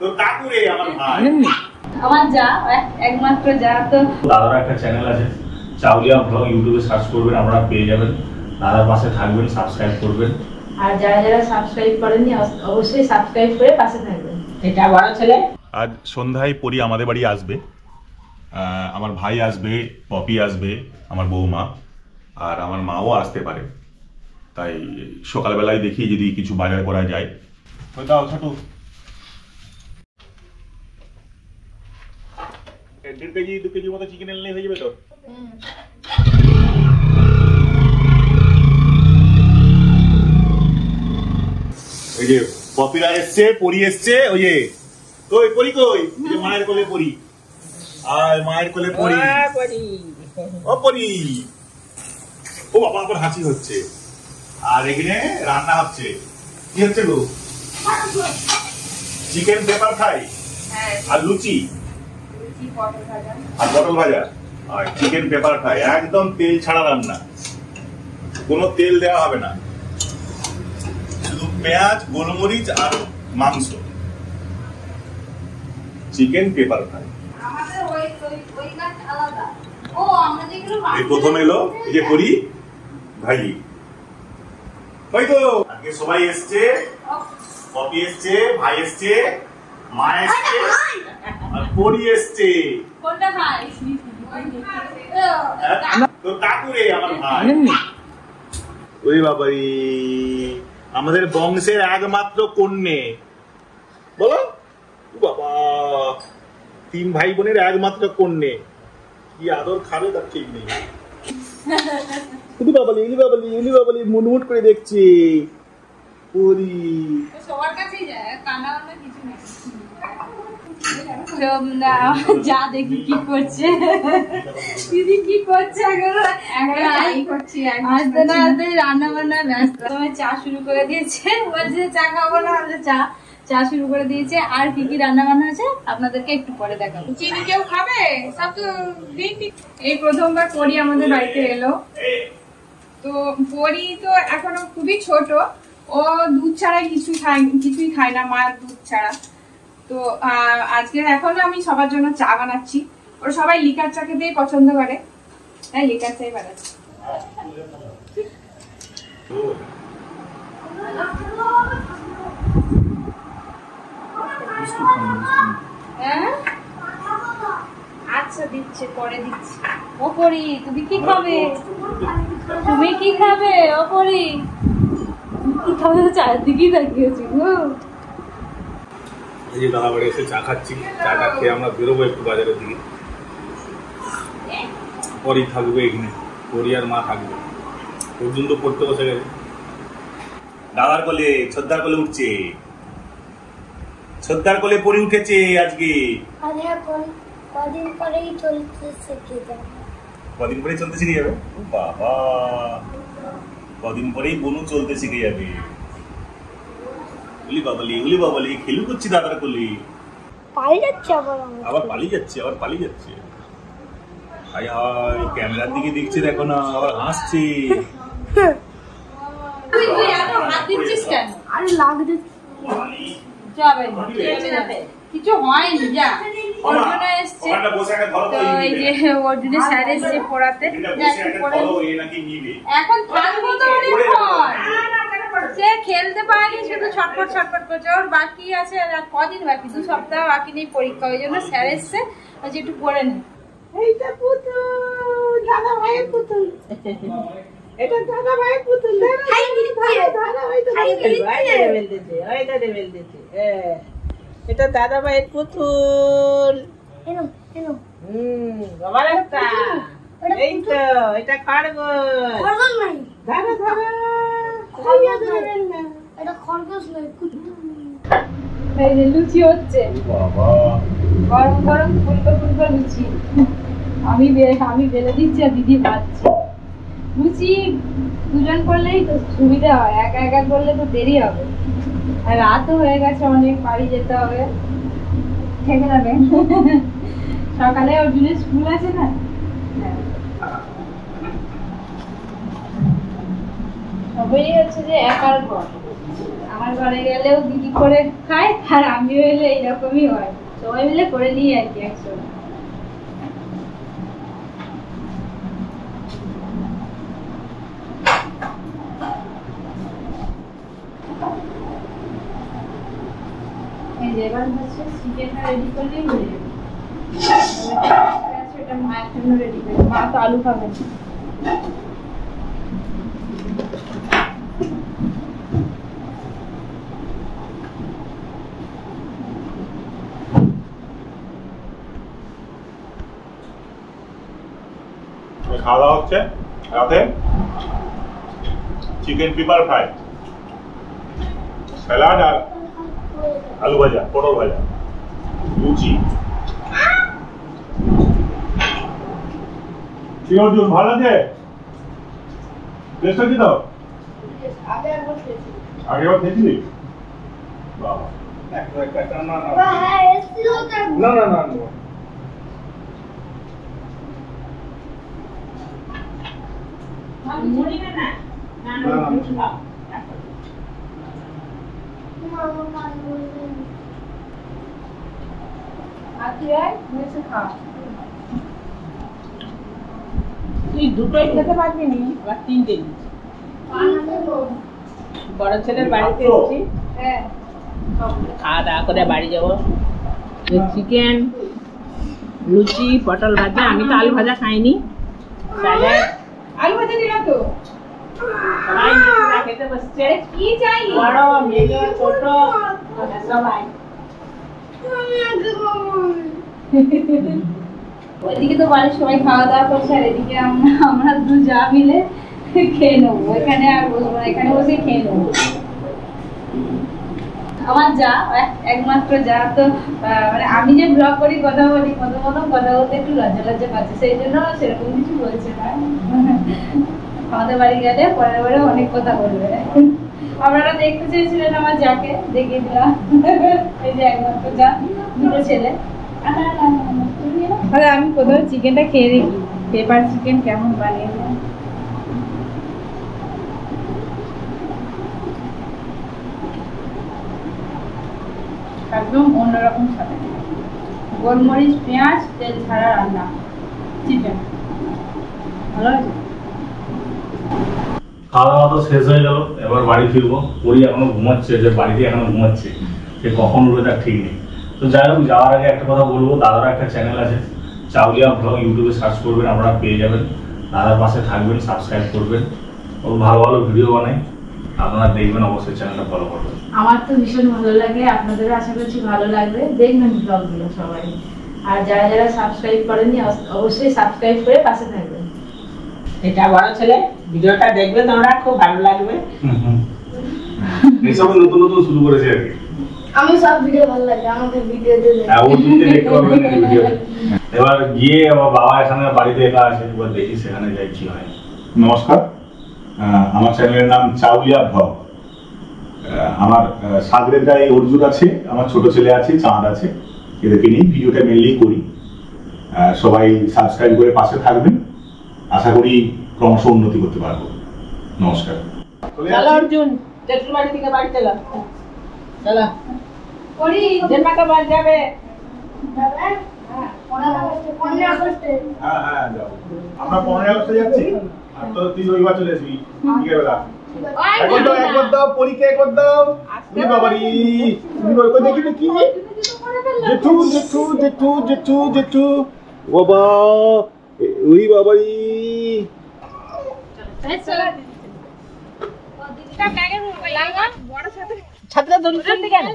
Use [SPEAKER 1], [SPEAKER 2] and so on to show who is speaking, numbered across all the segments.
[SPEAKER 1] তো কাকুরে আমার ভাই
[SPEAKER 2] আমার যা একমাত্র যা। তো
[SPEAKER 1] দাদার একটা চ্যানেল আছে চাউলিয়া ব্লগ, ইউটিউবে সার্চ করবেন, আপনারা পেয়ে যাবেন। দাদার পাশে থাকবেন, সাবস্ক্রাইব করবেন।
[SPEAKER 2] আর যারা যারা সাবস্ক্রাইব করেননি অবশ্যই সাবস্ক্রাইব করে পাশে থাকবেন। এটা বড় ছেলে।
[SPEAKER 1] আজ সন্ধ্যায় পরি আমাদের বাড়ি আসবে, আমার ভাই আসবে, পপি আসবে, আমার বৌমা, আর আমার মাও আসতে পারে। তাই সকালবেলায় দেখি যদি কিছু বাজার করা যায়। দাও ছোট 1.5 কেজি 2 কেজির মতো চিকেন এনে হয়ে যাবে তো। ওই যে পপিরা এসছে, পরি এসছে, ওই যে কই পরি, কই যে মায়ের কোলে পরি, আর মায়ের কোলে পরি, ও পরি, ও বাবা আবার হাসি হচ্ছে। আর এখানে রান্না হচ্ছে, কি হচ্ছে গো? চিকেন পেপার ফ্রাই আর লুচি আর পটল ভাজা আর চিকেন পেপার ফ্রাই, একদম তেল ছাড়া রান্না, কোনো তেল দেওয়া হবে না, শুধু পেঁয়াজ, গোলমরিচ আর মাংস। চিকেন পেপার ফ্রাই এই প্রথম এলো, এই যে করি ভাই, ওই তো আজকে সবাই এসছে, পপি এসছে, ভাই এসছে, মা এসছে, আর পরি এসছে।
[SPEAKER 2] কোনটা ভাই?
[SPEAKER 1] তো কাকুরে আমার ভাই। ওরে বাবারি, আমাদের বংশের একমাত্র কন্যে, বলো বাবা, 3 ভাই বোনের একমাত্র কন্যে, কি আদর খাবে তার ঠিক নেই। উলি বাবালি, উলি বাবালি, উলি বাবালি মুনমুট করে দেখছি পরি।
[SPEAKER 2] সবার কাছেই যায়, কান্না কান্না কিছু নেই। যা দেখি কি করছে, দিদি কি করছে, রান্না বান্না ব্যস্ত। চা শুরু করে দিয়েছে, বলছে চা খাবো না, চা শুরু করে দিয়েছে। আর কি কি রান্না বান্না আছে আপনাদেরকে একটু পরে দেখাবো। চিনি কেউ খাবে? সব তো এই প্রথমবার পরি আমাদের বাড়িতে এলো। তো পরি তো এখনো খুবই ছোট, ও দুধ ছাড়া কিছুই খায় না, মায়ের দুধ ছাড়া। তো আজকে এখনো আমি সবার জন্য চা বানাচ্ছি। ওরা সবাই লিকার চা খেতেই পছন্দ করে, তাই লিকার চাই বানাচ্ছি। আচ্ছা দিচ্ছে, পরে দিচ্ছি। ও পরি তুমি কি খাবে? তুমি কি খাবে? ও পরি কি খাবে? চারদিকেই তাকিয়েছি গো।
[SPEAKER 1] এই যে দাদা বাড়ি এসে চা খাচ্ছি, চাটা খেয়ে আমরা বেরোবো একটু বাজারের দিকে। পরি থাকবে এখানে, পরি আর মা থাকবে, পর্যন্ত পড়তে বসে গেছে। দাদার কোলে, ছোদ্দার কোলে উঠছে, ছোদ্দার কোলে পরি উঠেছে আজকে। কদিন পরেই চলতে শিখে যাবে। বাবা, কদিন পরেই বনু চলতে শিখে যাবে। উলি বাবালি, উলি বাবালি, খেলু করছি দাদার কোলে। পালিয়ে যাচ্ছে, আবার পালিয়ে যাচ্ছে। হায় হায়, ক্যামেরার দিকে দেখছে, দেখো না, আবার হাসছে।
[SPEAKER 2] তুই এত হাত দিচ্ছিস কেন? আরে লাগবে যাবে কিছু হয়নি, যা অর্জুন এসছে। তো এই যে অর্জুন স্যার এসছে পড়াতে, এখন থাকবো তো অনেকক্ষণ। সে খেলতে পারেনি, শুধু ছটফট করছে। ওর বাকি আছে আর কদিন বাকি, 2 সপ্তাহ বাকি নেই পরীক্ষা, ওই জন্য স্যার এসছে যে একটু পড়ে নে। এইটা পুতুল, দাদা ভাইয়ের পুতুল, এটা দাদা ভাইয়ের পুতুল।
[SPEAKER 3] এটা দাদা ভাইয়ের পুতুল। বাবার একটা, এই তো এটা খরগোশ। ধরো ধরো,
[SPEAKER 2] এটা খরগোশ নয়, এই যে লুচি হচ্ছে, গরম গরম ফুলকো লুচি। আমি বেলে দিচ্ছি আর দিদি ভাজছি। লুচি দুজন করলেই তো সুবিধা হয়, একা করলে তো দেরি হবে। আর রাতও হয়ে গেছে অনেক, বাড়ি যেতে হবে, থেকে যাবে। সকালে অর্জুনের স্কুল আছে না। সবাই হচ্ছে যে একার ঘর, আমার ঘরে গেলেও দিদি করে খায়, আর আমিও এলে এইরকমই হয়, সবাই মিলে করে নিই আর কি একসঙ্গে। এই যে এবার হচ্ছে চিকেনটা রেডি করলেই হয়ে যাবে। এটা মায়ের জন্য রেডি করে, মা তো আলু খাবে।
[SPEAKER 1] খাওয়া দাওয়া হচ্ছে রাতে চিকেন পেপার ফ্রাই, স্যালাড আর আলু ভাজা, পটল ভাজা, লুচি। কি অর্জুন, ভালো আছে? টেস্ট আছে তো? আগেবার খেয়েছিলি? বাবা, না না না না
[SPEAKER 3] তুই দুটোই খেতে পারবি নি, আবার তিনটে দিচ্ছি। বড় ছেলের বাড়িতে এসেছি, খাওয়া দাওয়া করে বাড়ি যাবো। চিকেন, লুচি, পটল ভাজা, আমি তো আলু ভাজা খাইনি, স্যালাড।
[SPEAKER 2] আলু ভাজা দিলাম তো,
[SPEAKER 3] সবাই মিলে খেতে বসছে।
[SPEAKER 2] কি চাই?
[SPEAKER 3] বড়, মেজো, ছোট সবাই।
[SPEAKER 2] ওইদিকে তো বাড়ির সবাই খাওয়া দাওয়া করছে, আর এদিকে আমরা দু যা মিলে খেয়ে নেবো। এখানে আর বসবো না, এখানে বসে খেয়ে নেবো। আমার যা একমাত্র যা তো মানে আমি যে ব্লগ করি, কথা বলি, প্রথম কথা বলতে একটু লজ্জা লজ্জা পাচ্ছে, সেই জন্য সেরকম কিছু বলছে না। আমাদের বাড়ি গেলে পরের বারে অনেক কথা বলবে। আপনারা দেখতে চেয়েছিলেন আমার যাকে, দেখিয়ে দিলাম। এই যে একমাত্র যা, দুটো ছেলে। আরে আমি কোথাও চিকেনটা খেয়ে দেখি, পেপার চিকেন কেমন বানিয়েছে। একদম অন্যরকম স্বাদ, গোলমরিচ, পেঁয়াজ, তেল ছাড়া রান্না চিকেন, ভালো আছে।
[SPEAKER 1] খাওয়া দাওয়া তো শেষ হয়ে গেল, এবার বাড়ি ফিরবো। পরি এখনো ঘুমাচ্ছে, যে বাড়িতে এখনো ঘুমাচ্ছে, সে কখন উঠবে তার ঠিক নেই। তো যাই হোক, যাওয়ার আগে একটা কথা বলবো, দাদার একটা চ্যানেল আছে চাউলিয়া ব্লগ, ইউটিউবে সার্চ করবেন, আপনারা পেয়ে যাবেন। দাদার পাশে থাকবেন, সাবস্ক্রাইব করবেন, ও ভালো ভালো ভিডিও বানায়, আপনারা দেখবেন, অবশ্যই চ্যানেলটা ফলো করবেন।
[SPEAKER 2] আমার তো ভীষণ ভালো লাগে, আপনাদেরও আশা করছি ভালো লাগবে, দেখবেন ব্লগগুলো সবাই। আর যারা যারা সাবস্ক্রাইব করেননি অবশ্যই সাবস্ক্রাইব করে পাশে থাকবেন।
[SPEAKER 3] এটা বড় ছেলে, ভিডিওটা দেখবে তোমরা, খুব ভালো লাগবে।
[SPEAKER 1] এইসব নতুন নতুন শুরু করেছে আর কি।
[SPEAKER 4] আমি সব ভিডিও ভালো লাগে, আমাকে ভিডিও দিলে
[SPEAKER 1] হ্যাঁ, ও দিতে দেখতে পারবেন এই ভিডিও। এবার গিয়ে আমার বাবা এখানে বাড়িতে একা আছে, এবার দেখি সেখানে যাই কি হয়। নমস্কার, আমার চ্যানেলের নাম চাউলিয়া ব্লগ। আমার সাগরের গায়ে অর্জুন আছে, আমার ছোট ছেলে আছে, চাঁদ আছে, এদেরকে নিয়ে ভিডিওটা মেনলি করি। সবাই সাবস্ক্রাইব করে পাশে থাকবেন, আশা করি ক্রমশ উন্নতি করতে পারবো। নমস্কার।
[SPEAKER 3] চলো অর্জুন, জেঠুর বাড়ি থেকে বাড়ি চলো। চলো
[SPEAKER 2] করি
[SPEAKER 3] জেম্মাকে বাড়ি যাবে।
[SPEAKER 4] দাদা 15 আগস্টে
[SPEAKER 1] হ্যাঁ হ্যাঁ যাও, আমরা 15 আগস্টে যাচ্ছি, আর তো তুই রবিবার চলে আসবি বিকেলবেলা। একবার দাও পরীক্ষা, একবার দাও। তুমি বাবারি, তুমি বাবা দেখি দেখি, জেঠু জেঠু জেঠু জেঠু জেঠু, বাবা ওই বাবারি।
[SPEAKER 3] ছাত্র ধরুন কেন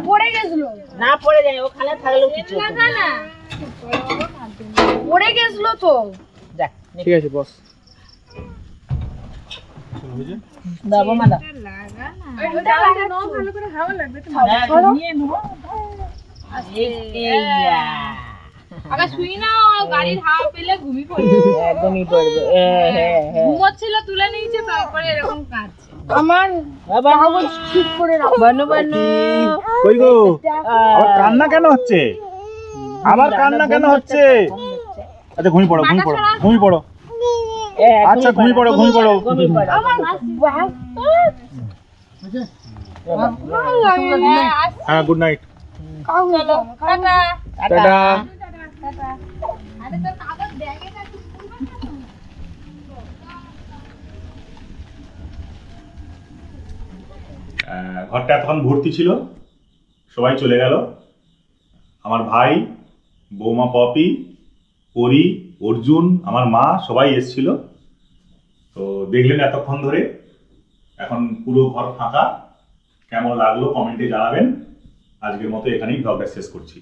[SPEAKER 4] পড়ে গেছিল,
[SPEAKER 3] না পড়ে যায়, ওখানে থাকলেও কিছু হতো না।
[SPEAKER 4] পড়ে গেছিল তো।
[SPEAKER 3] যাক,
[SPEAKER 5] ঠিক আছে বস।
[SPEAKER 3] দাও মামা দাও।
[SPEAKER 4] ওটা লাগানো ভালো করে হাওয়া লাগবে তো।
[SPEAKER 3] নিয়ে নেবো। এইয়া
[SPEAKER 2] আগে শুই না, গাড়ির হাওয়া পেলে ঘুমিয়ে পড়বে,
[SPEAKER 3] একদমই পড়বে। হ্যাঁ হ্যাঁ
[SPEAKER 2] ঘুমোচ্ছিল, তুলে নিয়েছে, তারপরে এরকম কাঁদছে।
[SPEAKER 4] আমার কাগজ ঠিক করে রাখো।
[SPEAKER 3] বানু বানু
[SPEAKER 1] কই গো, আমার কান্না কেন হচ্ছে? আমার কান্না কেন হচ্ছে? আচ্ছা ঘুমিয়ে পড়ো, ঘুমিয়ে পড়ো, ঘুমিয়ে পড়ো। আচ্ছা ঘুমিয়ে পড়ো, ঘুমিয়ে পড়ো।
[SPEAKER 4] আমার
[SPEAKER 1] হ্যাঁ গুড নাইট।
[SPEAKER 2] চলো টাটা।
[SPEAKER 3] টাটা।
[SPEAKER 2] আরে তোর কাগজ ব্যাগে না তুই
[SPEAKER 1] ঘরটা এতক্ষণ ভর্তি ছিল, সবাই চলে গেল। আমার ভাই, বৌমা পপি, পরি, অর্জুন, আমার মা সবাই এসেছিল। তো দেখলেন এতক্ষণ ধরে, এখন পুরো ঘর ফাঁকা। কেমন লাগলো কমেন্টে জানাবেন। আজকের মতো এখানেই ব্লগটা শেষ করছি।